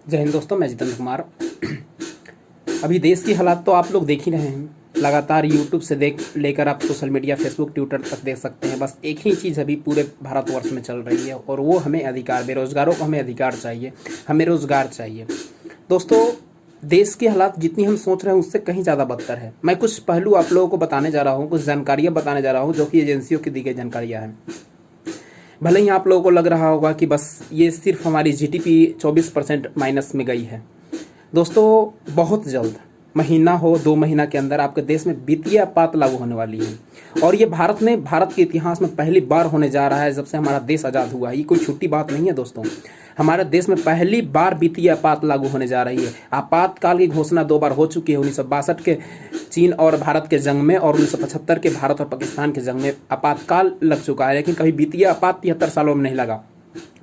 जय हिंद दोस्तों, मैं जितेंद्र कुमार। अभी देश की हालात तो आप लोग देख ही रहे हैं। लगातार यूट्यूब से लेकर आप सोशल मीडिया, फेसबुक, ट्विटर तक देख सकते हैं। बस एक ही चीज़ अभी पूरे भारतवर्ष में चल रही है और वो हमें अधिकार, बेरोजगारों को हमें अधिकार चाहिए, हमें रोजगार चाहिए। दोस्तों, देश की हालात जितनी हम सोच रहे हैं उससे कहीं ज़्यादा बदतर है। मैं कुछ पहलू आप लोगों को बताने जा रहा हूँ, कुछ जानकारियाँ बताने जा रहा हूँ जो कि एजेंसियों की दी गई जानकारियाँ हैं। भले ही आप लोगों को लग रहा होगा कि बस ये सिर्फ हमारी जीडीपी 24% माइनस में गई है। दोस्तों, बहुत जल्द, महीना हो 2 महीना के अंदर आपके देश में वित्तीय आपात लागू होने वाली है और ये भारत के इतिहास में पहली बार होने जा रहा है जब से हमारा देश आज़ाद हुआ है। ये कोई छोटी बात नहीं है दोस्तों। हमारे देश में पहली बार वित्तीय आपात लागू होने जा रही है। आपातकाल की घोषणा 2 बार हो चुकी है। 1962 के चीन और भारत के जंग में और 1975 के भारत और पाकिस्तान के जंग में आपातकाल लग चुका है, लेकिन कभी वित्तीय आपात 73 सालों में नहीं लगा।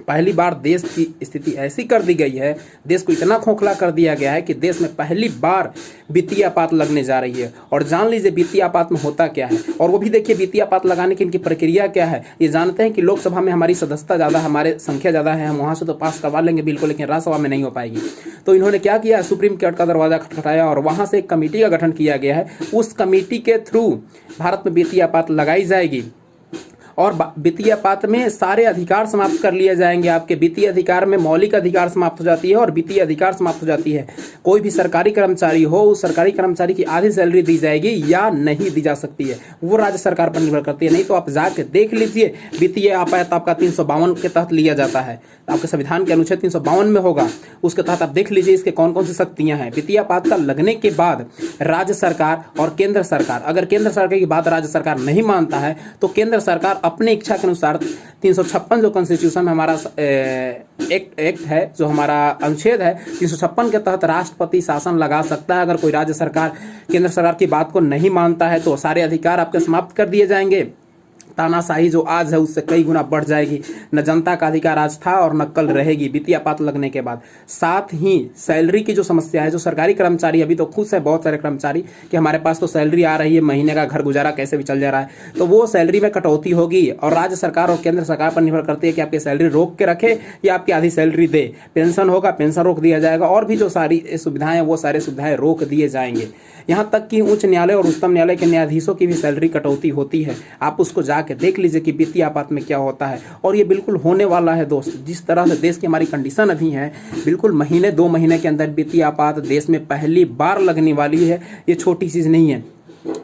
पहली बार देश की स्थिति ऐसी कर दी गई है, देश को इतना खोखला कर दिया गया है कि देश में पहली बार वित्तीय आपात लगने जा रही है। और जान लीजिए वित्तीय आपात में होता क्या है, और वो भी देखिए वित्तीय आपात लगाने की इनकी प्रक्रिया क्या है। ये जानते हैं कि लोकसभा में हमारी सदस्यता ज़्यादा, हमारे संख्या ज़्यादा है, हम वहाँ से तो पास करवा लेंगे बिल्कुल, लेकिन राज्यसभा में नहीं हो पाएगी। तो इन्होंने क्या किया, सुप्रीम कोर्ट का दरवाजा खटखटाया और वहाँ से एक कमेटी का गठन किया गया है। उस कमेटी के थ्रू भारत में वित्तीय आपात लगाई जाएगी और वित्तीय आपात में सारे अधिकार समाप्त कर लिए जाएंगे। आपके वित्तीय अधिकार में मौलिक अधिकार समाप्त हो जाती है और वित्तीय अधिकार समाप्त हो जाती है। कोई भी सरकारी कर्मचारी हो, उस सरकारी कर्मचारी की आधी सैलरी दी जाएगी या नहीं दी जा सकती है, वो राज्य सरकार पर निर्भर करती है। नहीं तो आप जाके देख लीजिए, वित्तीय आपात आपका 352 के तहत लिया जाता है। आपके संविधान के अनुच्छेद 352 में होगा, उसके तहत आप देख लीजिए इसके कौन कौन सी शक्तियां हैं। वित्तीय आपात का लगने के बाद राज्य सरकार और केंद्र सरकार, अगर केंद्र सरकार की बात राज्य सरकार नहीं मानता है तो केंद्र सरकार अपने इच्छा के अनुसार 356 जो कॉन्स्टिट्यूशन में हमारा एक्ट है, जो हमारा अनुच्छेद है 356 के तहत राष्ट्रपति शासन लगा सकता है। अगर कोई राज्य सरकार केंद्र सरकार की बात को नहीं मानता है तो सारे अधिकार आपके समाप्त कर दिए जाएंगे। तानाशाही जो आज है उससे कई गुना बढ़ जाएगी। न जनता का अधिकार आज था और न कल रहेगी वित्तीय आपात लगने के बाद। साथ ही सैलरी की जो समस्या है, जो सरकारी कर्मचारी अभी तो खुश है बहुत सारे कर्मचारी कि हमारे पास तो सैलरी आ रही है, महीने का घर गुजारा कैसे भी चल जा रहा है, तो वो सैलरी में कटौती होगी और राज्य सरकार और केंद्र सरकार पर निर्भर करती है कि आपकी सैलरी रोक के रखे या आपकी आधी सैलरी दे। पेंशन होगा, पेंशन रोक दिया जाएगा और भी जो सारी सुविधाएं वो सारी सुविधाएं रोक दिए जाएंगे। यहाँ तक कि उच्च न्यायालय और उच्चतम न्यायालय के न्यायाधीशों की भी सैलरी कटौती होती है। आप उसको जाके देख लीजिए कि वित्तीय आपात में क्या होता है और ये बिल्कुल होने वाला है दोस्त। जिस तरह से देश की हमारी कंडीशन अभी है, बिल्कुल महीने 2 महीने के अंदर वित्तीय आपात देश में पहली बार लगने वाली है। ये छोटी चीज़ नहीं है।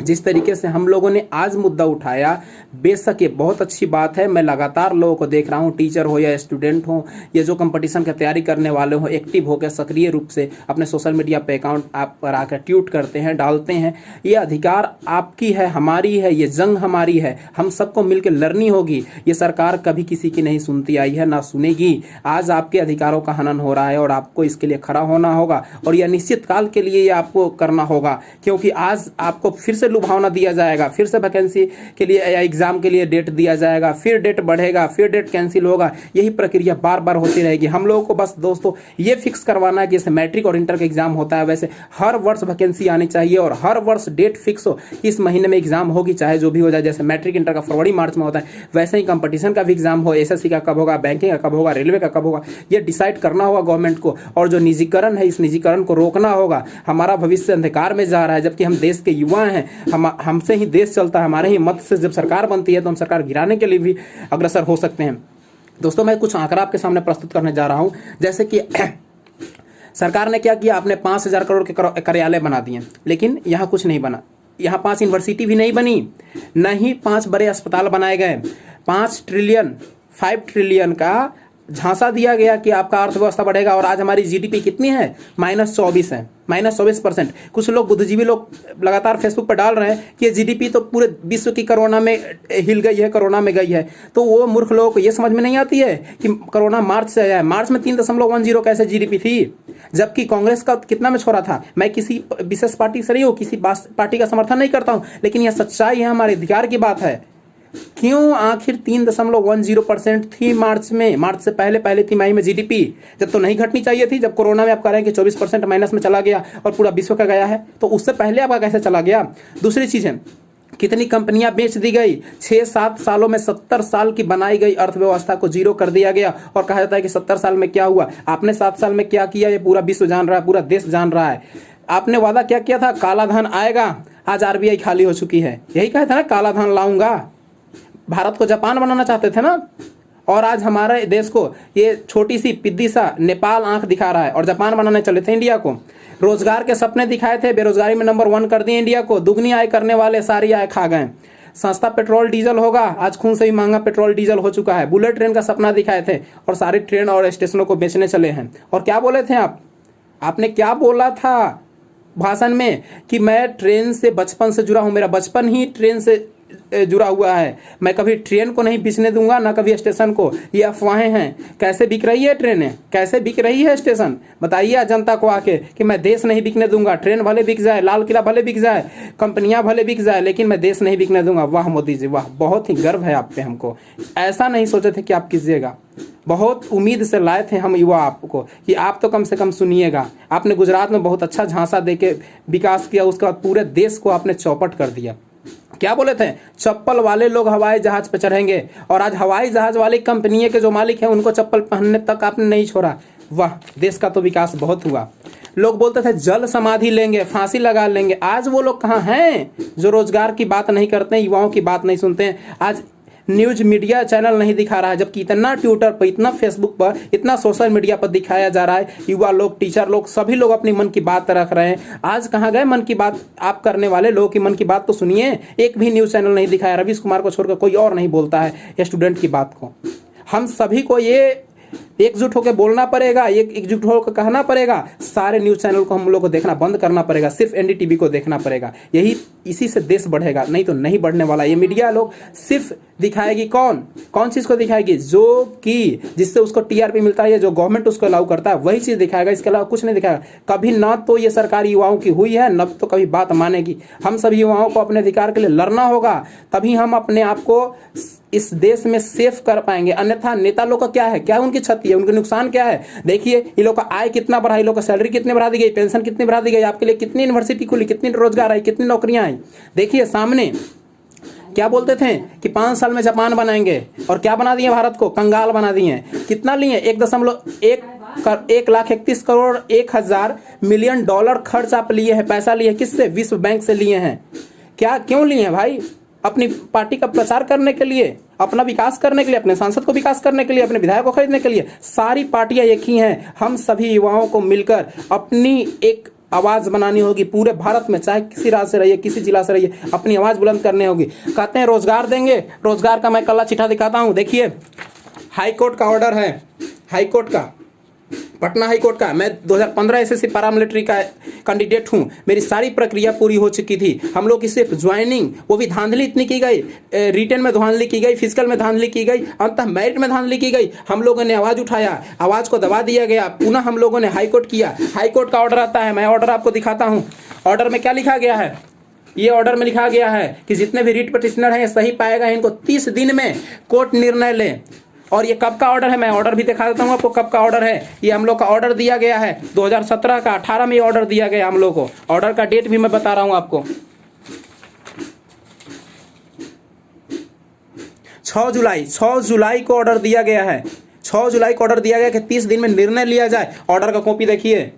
जिस तरीके से हम लोगों ने आज मुद्दा उठाया, बेशक ये बहुत अच्छी बात है। मैं लगातार लोगों को देख रहा हूँ, टीचर हो या स्टूडेंट हो, ये जो कंपटीशन की तैयारी करने वाले हो, एक्टिव होकर सक्रिय रूप से अपने सोशल मीडिया पे अकाउंट आप पर आकर ट्वीट करते हैं, डालते हैं। ये अधिकार आपकी है, हमारी है, ये जंग हमारी है, हम सबको मिलकर लड़नी होगी। ये सरकार कभी किसी की नहीं सुनती आई है, ना सुनेगी। आज आपके अधिकारों का हनन हो रहा है और आपको इसके लिए खड़ा होना होगा और यह निश्चित काल के लिए ये आपको करना होगा, क्योंकि आज आपको फिर से लुभावना दिया जाएगा, फिर से वैकेंसी के लिए या एग्जाम के लिए डेट दिया जाएगा, फिर डेट बढ़ेगा, फिर डेट कैंसिल होगा। यही प्रक्रिया बार बार होती रहेगी। हम लोगों को बस दोस्तों ये फिक्स करवाना है कि जैसे मैट्रिक और इंटर का एग्जाम होता है वैसे हर वर्ष वैकेंसी आनी चाहिए और हर वर्ष डेट फिक्स हो, इस महीने में एग्जाम होगी, चाहे जो भी हो जाए। जैसे मैट्रिक इंटर का फरवरी मार्च में होता है, वैसे ही कंपटीशन का भी एग्जाम हो, एसएससी का कब होगा, बैंकिंग का कब होगा, रेलवे का कब होगा, ये डिसाइड करना होगा गवर्नमेंट को। और जो निजीकरण है, इस निजीकरण को रोकना होगा। हमारा भविष्य अंधकार में जा रहा है, जबकि हम देश के युवा हैं, हमसे ही देश चलता है, हमारे ही मत से जब सरकार बनती है तो हम सरकार गिराने के लिए भी अग्रसर हो सकते हैं। दोस्तों, मैं कुछ आंकड़ा आपके सामने प्रस्तुत करने जा रहा हूं। जैसे कि सरकार ने क्या किया, आपने 5,000 करोड़ के कार्यालय बना दिए, लेकिन यहाँ कुछ नहीं बना। यहाँ 5 यूनिवर्सिटी भी नहीं बनी, न ही 5 बड़े अस्पताल बनाए गए। 5 ट्रिलियन का झांसा दिया गया कि आपका अर्थव्यवस्था बढ़ेगा और आज हमारी जीडीपी कितनी है, -24 है, -24%। कुछ लोग बुद्धिजीवी लोग लगातार फेसबुक पर डाल रहे हैं कि ये जीडीपी तो पूरे विश्व की कोरोना में हिल गई है, कोरोना में गई है। तो वो मूर्ख लोगों को ये समझ में नहीं आती है कि कोरोना मार्च से आया है। मार्च में 3.10 कैसे जीडीपी थी, जबकि कांग्रेस का कितना में छोड़ा था। मैं किसी विशेष पार्टी से नहीं हूँ, किसी पार्टी का समर्थन नहीं करता हूँ, लेकिन यह सच्चाई है, हमारे अधिकार की बात है। क्यों आखिर 3.10% थी मार्च से पहले तिमाही में जीडीपी, जब तो नहीं घटनी चाहिए थी। जब कोरोना में आप कह रहे हैं कि 24% माइनस में चला गया और पूरा विश्व का गया है, तो उससे पहले आपका कैसे चला गया। दूसरी चीज है, कितनी कंपनियां बेच दी गई। 6-7 सालों में 70 साल की बनाई गई अर्थव्यवस्था को जीरो कर दिया गया। और कहा जाता है कि 70 साल में क्या हुआ, आपने 7 साल में क्या किया ये पूरा विश्व जान रहा है, पूरा देश जान रहा है। आपने वादा क्या किया था, काला धन आएगा, आज आरबीआई खाली हो चुकी है। यही कहा था ना, काला धन लाऊंगा। भारत को जापान बनाना चाहते थे ना, और आज हमारे देश को ये छोटी सी पिद्दी सा नेपाल आंख दिखा रहा है, और जापान बनाने चले थे इंडिया को। रोजगार के सपने दिखाए थे, बेरोजगारी में नंबर 1 कर दिए इंडिया को। दुगनी आय करने वाले सारी आय खा गए। सस्ता पेट्रोल डीजल होगा, आज खून से भी महंगा पेट्रोल डीजल हो चुका है। बुलेट ट्रेन का सपना दिखाए थे और सारी ट्रेन और स्टेशनों को बेचने चले हैं। और क्या बोले थे आपने क्या बोला था भाषण में कि मैं ट्रेन से बचपन से जुड़ा हूं, मेरा बचपन ही ट्रेन से जुड़ा हुआ है, मैं कभी ट्रेन को नहीं बिकने दूंगा, ना कभी स्टेशन को। ये अफवाहें हैं। कैसे बिक रही है ट्रेनें, कैसे बिक रही है स्टेशन, बताइए जनता को आके कि मैं देश नहीं बिकने दूंगा। ट्रेन भले बिक जाए, लाल किला भले बिक जाए, कंपनियां भले बिक जाए, लेकिन मैं देश नहीं बिकने दूंगा। वाह मोदी जी वाह, बहुत ही गर्व है आप पे हमको। ऐसा नहीं सोचे थे कि आप कीजिएगा, बहुत उम्मीद से लाए थे हम युवा आपको कि आप तो कम से कम सुनिएगा। आपने गुजरात में बहुत अच्छा झांसा देके विकास किया, उसके बाद पूरे देश को आपने चौपट कर दिया। क्या बोले थे, चप्पल वाले लोग हवाई जहाज पे चढ़ेंगे, और आज हवाई जहाज वाली कंपनी के जो मालिक हैं उनको चप्पल पहनने तक आपने नहीं छोड़ा। वाह, देश का तो विकास बहुत हुआ। लोग बोलते थे जल समाधि लेंगे, फांसी लगा लेंगे। आज वो लोग कहाँ हैं जो रोजगार की बात नहीं करते हैं, युवाओं की बात नहीं सुनते हैं। आज न्यूज मीडिया चैनल नहीं दिखा रहा है, जबकि इतना ट्विटर पर, इतना फेसबुक पर, इतना सोशल मीडिया पर दिखाया जा रहा है। युवा लोग, टीचर लोग, सभी लोग अपनी मन की बात रख रहे हैं। आज कहाँ गए मन की बात आप करने वाले लोगों की मन की बात तो सुनिए। एक भी न्यूज चैनल नहीं दिखाया, रवीश कुमार को छोड़कर कोई और नहीं बोलता है स्टूडेंट की बात को। हम सभी को ये एकजुट होकर बोलना पड़ेगा, एकजुट होकर कहना पड़ेगा। सारे न्यूज चैनल को हम लोग को देखना बंद करना पड़ेगा, सिर्फ एनडीटीवी को देखना पड़ेगा। इसी से देश बढ़ेगा, नहीं तो नहीं बढ़ने वाला। ये मीडिया लोग सिर्फ दिखाएगी कौन चीज को दिखाएगी, जो कि जिससे उसको टीआरपी मिलता है, जो गवर्नमेंट उसको अलाउ करता है वही चीज दिखाएगा, इसके अलावा कुछ नहीं दिखाएगा। कभी ना तो ये सरकार युवाओं की हुई है, न तो कभी बात मानेगी। हम सभी युवाओं को अपने अधिकार के लिए लड़ना होगा, तभी हम अपने आप को इस देश में सेफ कर पाएंगे। अन्यथा नेता लोग का क्या है, क्या उनकी क्षति है, उनके नुकसान क्या है। देखिए ये लोग का आय कितना बढ़ा, ये लोग का सैलरी कितनी बढ़ा दी गई, पेंशन कितनी बढ़ा दी गई, आपके लिए कितनी यूनिवर्सिटी खुली, कितनी रोजगार आई, कितनी नौकरियां आई। देखिए सामने क्या बोलते थे कि 5 साल में जापान बनाएंगे, और क्या बना दिए, भारत को कंगाल बना दिए। कितना लिए, 1.31 मिलियन डॉलर खर्च आप लिए हैं, पैसा लिए, किससे, विश्व बैंक से लिए हैं। क्या क्यों लिए हैं भाई, अपनी पार्टी का प्रचार करने के लिए, अपना विकास करने के लिए, अपने सांसद को विकास करने के लिए, अपने विधायक को खरीदने के लिए। सारी पार्टियां एक ही हैं। हम सभी युवाओं को मिलकर अपनी एक आवाज बनानी होगी पूरे भारत में, चाहे किसी राज्य से रहिए, किसी जिला से रहिए, अपनी आवाज बुलंद करनी होगी। कहते हैं रोजगार देंगे, रोजगार का मैं कल्ला चिट्ठा दिखाता हूं। देखिए हाईकोर्ट का ऑर्डर है, हाईकोर्ट का, पटना हाईकोर्ट का। मैं 2015 एसएससी पैरामिलिट्री का कैंडिडेट हूं, मेरी सारी प्रक्रिया पूरी हो चुकी थी। हम लोग की सिर्फ ज्वाइनिंग, वो भी धांधली इतनी की गई, रिटर्न में धांधली की गई, फिजिकल में धांधली की गई, अंततः मेरिट में धांधली की गई। हम लोगों ने आवाज उठाया, आवाज को दबा दिया गया, पुनः हम लोगों ने हाईकोर्ट किया। हाईकोर्ट का ऑर्डर आता है, मैं ऑर्डर आपको दिखाता हूँ। ऑर्डर में क्या लिखा गया है, ये ऑर्डर में लिखा गया है कि जितने भी रिट पिटिशनर हैं सही पाएगा, इनको 30 दिन में कोर्ट निर्णय ले। और ये कब का ऑर्डर है, मैं ऑर्डर भी दिखा देता हूँ आपको कब का ऑर्डर है। ये हम लोग का ऑर्डर दिया गया है 2017 का 18 में ये ऑर्डर दिया गया हम लोग को। ऑर्डर का डेट भी मैं बता रहा हूँ आपको, 6 जुलाई को ऑर्डर दिया गया है। 6 जुलाई को ऑर्डर दिया गया कि 30 दिन में निर्णय लिया जाए। ऑर्डर का कॉपी देखिए।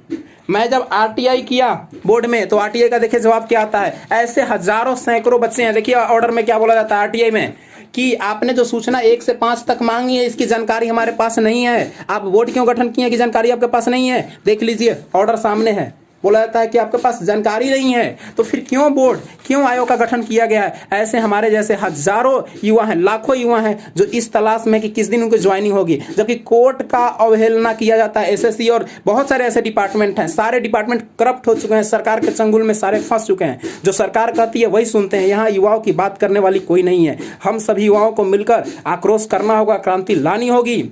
मैं जब आरटीआई किया बोर्ड में, तो आरटीआई का देखिए जवाब क्या आता है। ऐसे हजारों सैकड़ों बच्चे हैं। देखिए ऑर्डर में क्या बोला जाता है आरटीआई में कि आपने जो सूचना 1 से 5 तक मांगी है, इसकी जानकारी हमारे पास नहीं है। आप बोर्ड क्यों गठन किए कि जानकारी आपके पास नहीं है। देख लीजिए ऑर्डर सामने है, बोला जाता है कि आपके पास जानकारी नहीं है, तो फिर क्यों बोर्ड, क्यों आयोग का गठन किया गया है। ऐसे हमारे जैसे हजारों युवा हैं, लाखों युवा हैं जो इस तलाश में कि किस दिन उनको ज्वाइनिंग होगी, जबकि कोर्ट का अवहेलना किया जाता है। एसएससी और बहुत सारे ऐसे डिपार्टमेंट हैं, सारे डिपार्टमेंट करप्ट हो चुके हैं, सरकार के चंगुल में सारे फंस चुके हैं। जो सरकार कहती है वही सुनते हैं, यहाँ युवाओं की बात करने वाली कोई नहीं है। हम सभी युवाओं को मिलकर आक्रोश करना होगा, क्रांति लानी होगी।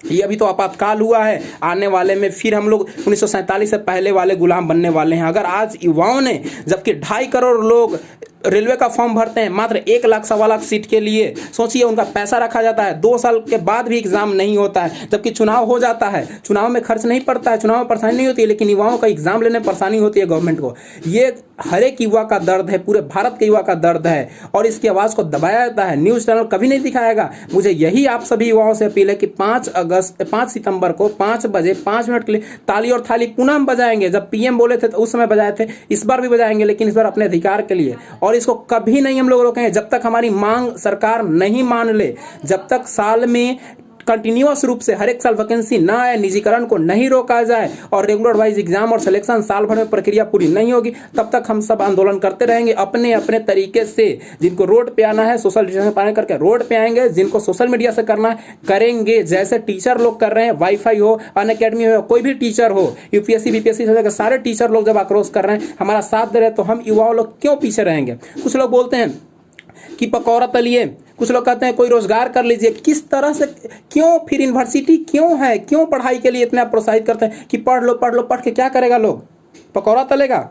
ये अभी तो आपातकाल हुआ है, आने वाले में फिर हम लोग 1947 से पहले वाले गुलाम बनने वाले हैं। अगर आज युवाओं ने, जबकि 2.5 करोड़ लोग रेलवे का फॉर्म भरते हैं मात्र 1 लाख सवा लाख सीट के लिए, सोचिए उनका पैसा रखा जाता है, 2 साल के बाद भी एग्जाम नहीं होता है, जबकि चुनाव हो जाता है, चुनाव में खर्च नहीं पड़ता है, चुनाव में परेशानी नहीं होती है, लेकिन युवाओं का एग्जाम लेने में परेशानी होती है गवर्नमेंट को। ये हर एक युवा का दर्द है, पूरे भारत के युवा का दर्द है, और इसकी आवाज़ को दबाया जाता है, न्यूज़ चैनल कभी नहीं दिखाएगा। मुझे यही आप सभी युवाओं से अपील है कि 5 सितंबर को 5 बजे 5 मिनट के लिए ताली और थाली पुनः हम बजाएंगे। जब पीएम बोले थे तो उस समय बजाए थे, इस बार भी बजाएंगे, लेकिन इस बार अपने अधिकार के लिए, और इसको कभी नहीं हम लोग रोकेंगे जब तक हमारी मांग सरकार नहीं मान ले। जब तक साल में कंटिन्यूअस रूप से हर एक साल वैकेंसी ना आए, निजीकरण को नहीं रोका जाए और रेगुलर वाइज एग्जाम और सिलेक्शन साल भर में प्रक्रिया पूरी नहीं होगी, तब तक हम सब आंदोलन करते रहेंगे अपने अपने तरीके से। जिनको रोड पे आना है सोशल डिस्टेंस पालन करके रोड पे आएंगे, जिनको सोशल मीडिया से करना है करेंगे, जैसे टीचर लोग कर रहे हैं, वाईफाई हो, अनअकैडमी हो, कोई भी टीचर हो, यूपीएससी बीपीएससी से सारे टीचर लोग जब आक्रोश कर रहे हैं, हमारा साथ दे रहे हैं, तो हम युवाओं लोग क्यों पीछे रहेंगे। कुछ लोग बोलते हैं कि पकौड़ा तलिए, कुछ लोग कहते हैं कोई रोजगार कर लीजिए। किस तरह से, क्यों फिर यूनिवर्सिटी क्यों है, क्यों पढ़ाई के लिए इतना प्रोत्साहित करते हैं कि पढ़ लो पढ़ लो, पढ़ के क्या करेगा, लोग पकौड़ा तलेगा।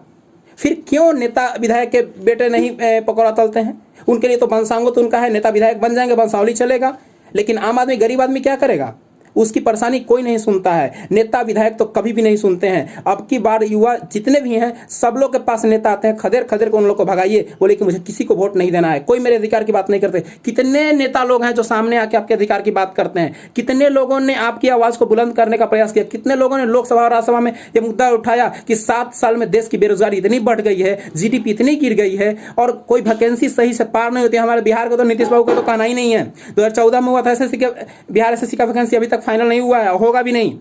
फिर क्यों नेता विधायक के बेटे नहीं पकौड़ा तलते हैं, उनके लिए तो बंसांगो तो उनका है, नेता विधायक बन जाएंगे, बंसावली चलेगा, लेकिन आम आदमी गरीब आदमी क्या करेगा, उसकी परेशानी कोई नहीं सुनता है, नेता विधायक तो कभी भी नहीं सुनते हैं। अब की बार युवा जितने भी हैं सब लोग के पास नेता आते हैं, खदेर खदेर को उन लोग को भगाइए, बोले कि मुझे किसी को वोट नहीं देना है, कोई मेरे अधिकार की बात नहीं करते। कितने नेता लोग हैं जो सामने आके आपके अधिकार की बात करते हैं, कितने लोगों ने आपकी आवाज को बुलंद करने का प्रयास किया, कितने लोगों ने लोकसभा और राज्यसभा में यह मुद्दा उठाया कि 7 साल में देश की बेरोजगारी इतनी बढ़ गई है, जीडीपी इतनी गिर गई है और कोई वैकेंसी सही से पार नहीं होती। हमारे बिहार को तो नीतीश बाबू का तो कहना ही नहीं है, 2014 में हुआ था एसएससी का, बिहार एसएससी का वैकेंसी अभी तक फाइनल नहीं हुआ है, होगा भी नहीं।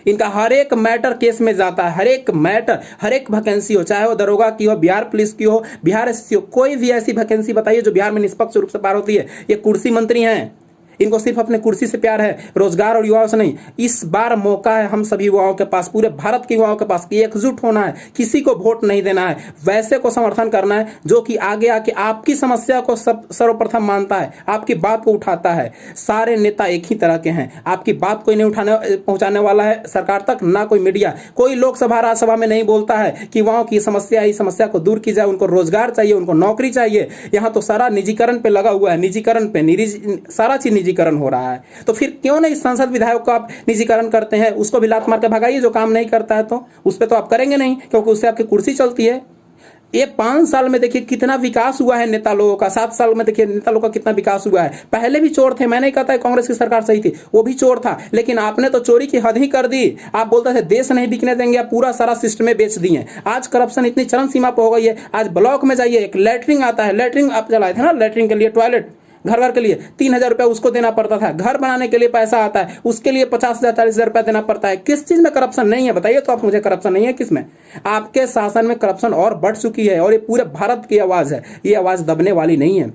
इनका हर एक मैटर केस में जाता है, हर एक मैटर, हर एक वैकेंसी हो, चाहे वो दरोगा की हो, बिहार पुलिस की हो, बिहार एसएससी हो, कोई भी ऐसी वैकेंसी बताइए जो बिहार में निष्पक्ष रूप से पार होती है। ये कुर्सी मंत्री हैं, इनको सिर्फ अपने कुर्सी से प्यार है, रोजगार और युवाओं से नहीं। इस बार मौका है हम सभी युवाओं के पास, पूरे भारत के युवाओं के पास कि एकजुट होना है, किसी को वोट नहीं देना है, वैसे को समर्थन करना है जो कि आगे आके आपकी समस्या को सर्वप्रथम मानता है, आपकी बात को उठाता है। सारे नेता एक ही तरह के हैं, आपकी बात कोई नहीं पहुंचाने वाला है सरकार तक, ना कोई मीडिया, कोई लोकसभा राज्यसभा में नहीं बोलता है कि युवाओं की समस्या है, इस समस्या को दूर की जाए, उनको रोजगार चाहिए, उनको नौकरी चाहिए। यहाँ तो सारा निजीकरण पे लगा हुआ है, निजीकरण पे सारा चीज निजीकरण हो रहा है। तो फिर क्यों नहीं सांसद विधायक को आप निजीकरण करते हैं, उसको भी लात मार के भगाइए जो काम नहीं करता है, तो उस पर तो आप करेंगे नहीं क्योंकि उससे आपकी कुर्सी चलती है। ये 5 साल में देखिए कितना विकास हुआ है नेता लोगों का, 7 साल में देखिए नेता लोगों का कितना विकास हुआ है। पहले भी चोर थे, मैं नहीं कहता है कांग्रेस की सरकार सही थी, वो भी चोर था, लेकिन आपने तो चोरी की हद ही कर दी। आप बोलते थे देश नहीं बिकने देंगे, आप पूरा सारा सिस्टम बेच दिए। आज करप्शन इतनी चरम सीमा पर हो गई है, आज ब्लॉक में जाइए एक लैटरिन आता है, लैटरिन आप चलाए थे ना, लैटरिन के लिए टॉयलेट घर घर के लिए 3000 रुपया उसको देना पड़ता था, घर बनाने के लिए पैसा आता है उसके लिए 50,000 40,000 रुपया देना पड़ता है। किस चीज में करप्शन नहीं है बताइए तो आप मुझे, करप्शन नहीं है किसमें? आपके शासन में करप्शन और बढ़ चुकी है और ये पूरे भारत की आवाज है, ये आवाज दबने वाली नहीं है।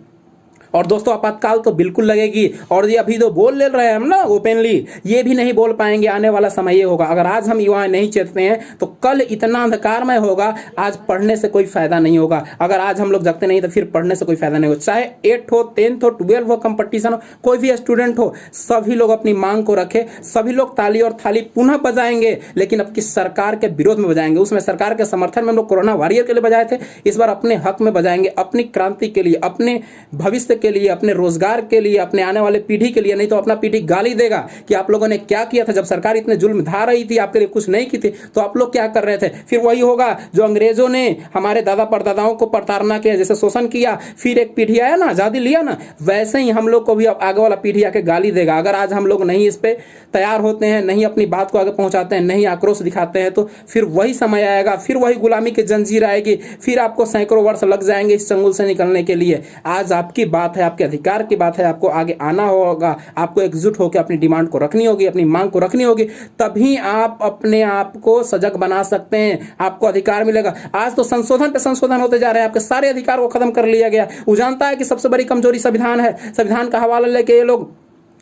और दोस्तों आपातकाल तो बिल्कुल लगेगी, और ये अभी तो बोल ले रहे हैं हम ना ओपनली, ये भी नहीं बोल पाएंगे। आने वाला समय ये होगा, अगर आज हम युवा नहीं चेतते हैं तो कल इतना अंधकारमय होगा, आज पढ़ने से कोई फायदा नहीं होगा। अगर आज हम लोग जगते नहीं तो फिर पढ़ने से कोई फायदा नहीं होगा। चाहे 8 हो, 10th हो, 12 हो, कंपटीशन हो, कोई भी स्टूडेंट हो, सभी लोग अपनी मांग को रखे, सभी लोग ताली और थाली पुनः बजाएंगे, लेकिन अब की सरकार के विरोध में बजाएंगे। उसमें सरकार के समर्थन में हम लोग कोरोना वॉरियर के लिए बजाए थे, इस बार अपने हक में बजाएंगे, अपनी क्रांति के लिए, अपने भविष्य के लिए, अपने रोजगार के लिए, अपने आने वाले पीढ़ी के लिए। नहीं तो अपना पीढ़ी गाली देगा कि आप लोगों ने क्या किया था, जब सरकार इतने जुल्म ढा रही थी आपके लिए कुछ नहीं की थी तो आप लोग क्या कर रहे थे। फिर वही होगा जो अंग्रेजों ने हमारे दादा परदादाओं को प्रताड़ना किया, जैसे शोषण किया, फिर एक पीढ़ी आया ना, आजादी लिया ना, वैसे ही हम लोग को भी आगे वाला पीढ़ी आके गाली देगा। अगर आज हम लोग नहीं इस पे तैयार होते हैं, नहीं अपनी बात को आगे पहुंचाते हैं, नहीं आक्रोश दिखाते हैं, तो फिर वही समय आएगा, फिर वही गुलामी की जंजीर आएगी, फिर आपको सैकड़ों वर्ष लग जाएंगे इस चंगुल से निकलने के लिए। आज आपकी बात है, आपके अधिकार की बात है, आपको आगे आना होगा, आपको एकजुट होकर अपनी डिमांड को रखनी होगी, अपनी मांग को रखनी होगी, तभी आप अपने आप को सजग बना सकते हैं, आपको अधिकार मिलेगा। आज तो संशोधन पे संशोधन होते जा रहे हैं, आपके सारे अधिकार को खत्म कर लिया गया। वो जानता है कि सबसे बड़ी कमजोरी संविधान है, संविधान का हवाला लेके ये लोग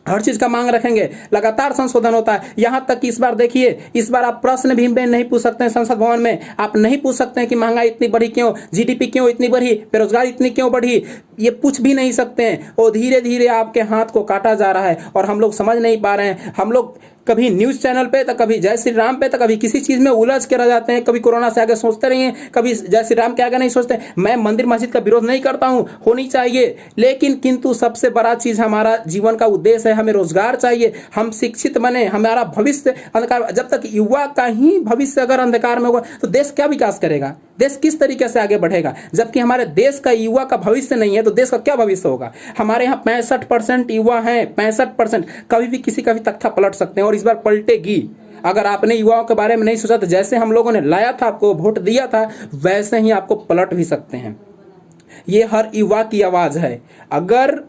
हर चीज का मांग रखेंगे, लगातार संशोधन होता है। यहां तक कि इस बार देखिए, इस बार आप प्रश्न भी नहीं पूछ सकते हैं संसद भवन में, आप नहीं पूछ सकते हैं कि महंगाई इतनी बढ़ी क्यों, जीडीपी क्यों इतनी बढ़ी, बेरोजगारी इतनी क्यों बढ़ी, ये पूछ भी नहीं सकते हैं। और धीरे धीरे आपके हाथ को काटा जा रहा है और हम लोग समझ नहीं पा रहे हैं। हम लोग कभी न्यूज़ चैनल पे तो कभी जय श्री राम पे तो कभी किसी चीज़ में उलझ के रह जाते हैं, कभी कोरोना से आगे सोचते रहिए, कभी जय श्री राम के आगे नहीं सोचते। मैं मंदिर मस्जिद का विरोध नहीं करता हूँ, होनी चाहिए, लेकिन किंतु सबसे बड़ा चीज़ हमारा जीवन का उद्देश्य है, हमें रोजगार चाहिए, हम शिक्षित बने, हमारा भविष्य अंधकार, जब तक युवा का ही भविष्य अगर अंधकार में होगा तो देश क्या विकास करेगा, देश किस तरीके से आगे बढ़ेगा। जबकि हमारे देश का युवा का भविष्य नहीं है तो देश का क्या भविष्य होगा। हमारे यहाँ 65% युवा हैं, 65%, कभी भी किसी का भी तख्ता पलट सकते हैं और इस बार पलटेगी। अगर आपने युवाओं के बारे में नहीं सोचा तो जैसे हम लोगों ने लाया था, आपको वोट दिया था, वैसे ही आपको पलट भी सकते हैं। ये हर युवा की आवाज है। अगर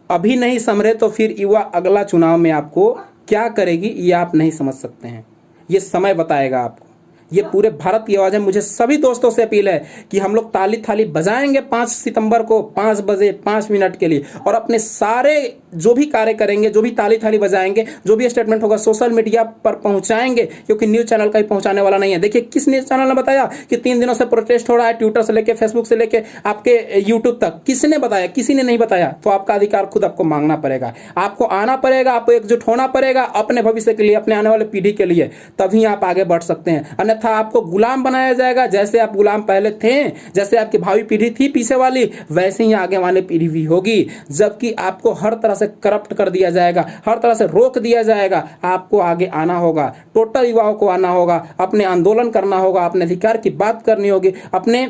अभी नहीं संभले तो फिर युवा अगला चुनाव में आपको क्या करेगी ये आप नहीं समझ सकते हैं, ये समय बताएगा आपको। ये पूरे भारत की आवाज है। मुझे सभी दोस्तों से अपील है कि हम लोग ताली थाली बजाएंगे 5 सितंबर को 5 बजे 5 मिनट के लिए, और अपने सारे जो भी कार्य करेंगे, जो भी ताली थाली बजाएंगे, जो भी स्टेटमेंट होगा सोशल मीडिया पर पहुंचाएंगे, क्योंकि न्यूज चैनल का ही पहुंचाने वाला नहीं है। देखिए किस न्यूज चैनल ने बताया कि 3 दिनों से प्रोटेस्ट हो रहा है, ट्विटर से लेके फेसबुक से लेके आपके यूट्यूब तक, किसने बताया? किसी ने नहीं बताया। तो आपका अधिकार खुद आपको मांगना पड़ेगा, आपको आना पड़ेगा, आपको एकजुट होना पड़ेगा अपने भविष्य के लिए, अपने आने वाले पीढ़ी के लिए, तभी आप आगे बढ़ सकते हैं। अन्यथा आपको गुलाम बनाया जाएगा। जैसे आप गुलाम पहले थे, जैसे आपकी भावी पीढ़ी थी पीछे वाली, वैसे ही आगे वाली पीढ़ी भी होगी। जबकि आपको हर तरह से करप्ट कर दिया जाएगा, हर तरह से रोक दिया जाएगा। आपको आगे आना होगा, टोटल युवाओं को आना होगा, अपने आंदोलन करना होगा, अपने अधिकार की बात करनी होगी, अपने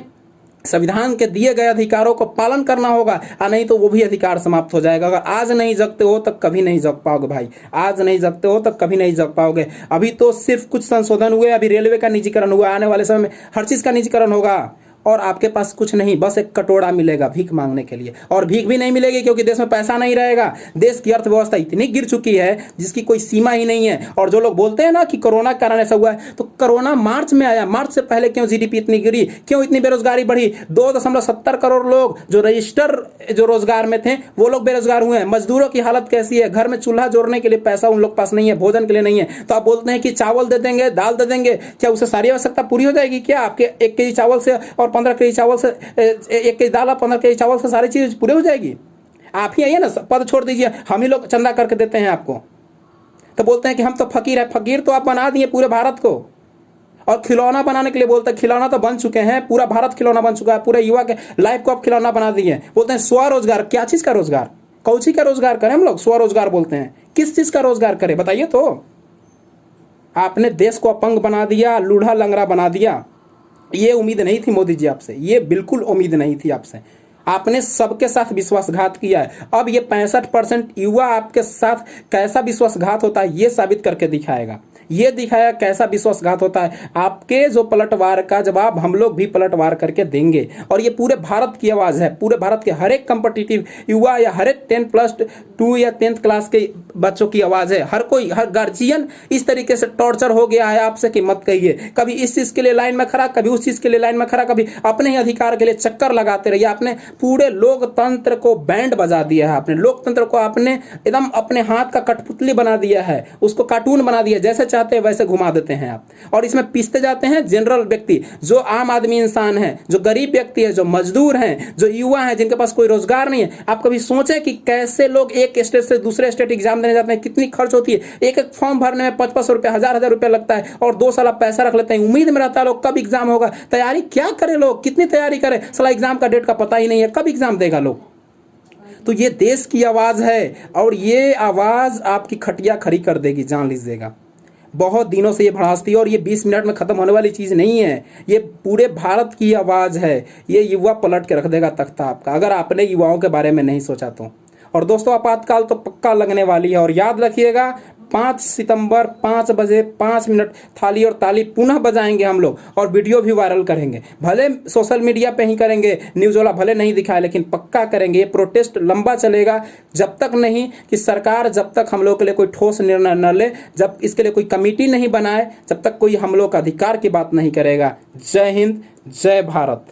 संविधान के दिए गए अधिकारों को पालन करना होगा, नहीं तो वो भी अधिकार समाप्त हो जाएगा। अगर आज नहीं जगते हो तब कभी नहीं जग पाओगे भाई, आज नहीं जगते हो तब कभी नहीं जग पाओगे। अभी तो सिर्फ कुछ संशोधन हुए, अभी रेलवे का निजीकरण हुआ, आने वाले समय में हर चीज का निजीकरण होगा, और आपके पास कुछ नहीं, बस एक कटोरा मिलेगा भीख मांगने के लिए। और भीख भी नहीं मिलेगी क्योंकि देश में पैसा नहीं रहेगा। देश की अर्थव्यवस्था इतनी गिर चुकी है जिसकी कोई सीमा ही नहीं है। और जो लोग बोलते हैं ना कि कोरोना के कारण ऐसा हुआ है, तो कोरोना मार्च में आया, मार्च से पहले क्यों जीडीपी इतनी गिरी, क्यों इतनी बेरोजगारी बढ़ी? 2.70 करोड़ लोग जो रजिस्टर जो रोजगार में थे वो लोग बेरोजगार हुए हैं। मजदूरों की हालत कैसी है? घर में चूल्हा जोड़ने के लिए पैसा उन लोग पास नहीं है, भोजन के लिए नहीं है। तो आप बोलते हैं कि चावल दे देंगे, दाल दे देंगे, क्या उससे सारी आवश्यकता पूरी हो जाएगी? क्या आपके 1 केजी चावल से और 15 केजी चावल से, 1 केजी दाल और 15 केजी चावल से सारी चीज पूरी हो जाएगी? आप ही आइए ना, पद छोड़ दीजिए, हम ही लोग चंदा करके देते हैं आपको। तो बोलते हैं कि हम तो फकीर है। फकीर तो आप बना दिए पूरे भारत को, और खिलौना बनाने के लिए बोलते हैं, खिलौना तो बन चुके हैं, पूरा भारत खिलौना बन चुका है, पूरे युवा के लाइफ को आप खिलौना बना दिए। बोलते हैं स्वरोजगार। क्या चीज का रोजगार? कौची का रोजगार करें हम लोग? स्वरोजगार बोलते हैं। किस चीज का रोजगार करें बताइए? तो आपने देश को अपंग बना दिया, लूढ़ा लंगड़ा बना दिया। ये उम्मीद नहीं थी मोदी जी आपसे, ये बिल्कुल उम्मीद नहीं थी आपसे। आपने सबके साथ विश्वासघात किया है। अब ये 65% युवा आपके साथ कैसा विश्वासघात होता है ये साबित करके दिखाएगा। ये दिखाया कैसा विश्वासघात होता है। आपके जो पलटवार का जवाब हम लोग भी पलटवार करके देंगे। और ये पूरे भारत की आवाज है, पूरे भारत के हर एक कॉम्पिटिटिव युवा या हर एक 10+2 या 10th क्लास के बच्चों की आवाज है। हर कोई, हर गार्जियन इस तरीके से टॉर्चर हो गया है आपसे कि मत कहिए। कभी इस चीज के लिए लाइन में खड़ा, कभी उस चीज के लिए लाइन में खड़ा, कभी अपने ही अधिकार के लिए चक्कर लगाते रहिए। आपने पूरे लोकतंत्र को बैंड बजा दिया है, आपने लोकतंत्र को आपने एकदम अपने हाथ का कठपुतली बना दिया है, उसको कार्टून बना दिया, जैसे चाहते हैं वैसे घुमा देते हैं आप। और इसमें पिसते जाते हैं जनरल व्यक्ति, जो आम आदमी इंसान है, जो गरीब व्यक्ति है, जो मजदूर हैं, जो युवा हैं, जिनके पास कोई रोजगार नहीं है। आप कभी सोचे कि कैसे लोग एक स्टेट से दूसरे स्टेट एग्जाम देने जाते हैं, कितनी खर्च होती है? एक एक फॉर्म भरने में 500 रुपये, 1000 रुपये लगता है, और 2 साल पैसा रख लेते हैं। उम्मीद में रहता है लोग कब एग्जाम होगा। तैयारी क्या करे लोग, कितनी तैयारी करे, साला एग्जाम का डेट का पता ही नहीं है, कब एग्जाम देगा लोग। तो ये देश की आवाज है, और ये आवाज आपकी खटिया खड़ी कर देगी, जान लीजिएगा। बहुत दिनों से ये भड़ासती है, और ये 20 मिनट में खत्म होने वाली चीज नहीं है। ये पूरे भारत की आवाज है। ये युवा पलट के रख देगा तख्ता आपका, अगर आपने युवाओं के बारे में नहीं सोचा तो। और दोस्तों आपातकाल तो पक्का लगने वाली है, और याद रखिएगा 5 सितंबर 5 बजे 5 मिनट थाली और ताली पुनः बजाएंगे हम लोग, और वीडियो भी वायरल करेंगे। भले सोशल मीडिया पे ही करेंगे, न्यूज़ वाला भले नहीं दिखाए, लेकिन पक्का करेंगे। ये प्रोटेस्ट लंबा चलेगा, जब तक नहीं कि सरकार, जब तक हम लोग के लिए कोई ठोस निर्णय न ले, जब इसके लिए कोई कमेटी नहीं बनाए, जब तक कोई हम लोग का अधिकार की बात नहीं करेगा। जय हिंद, जय भारत।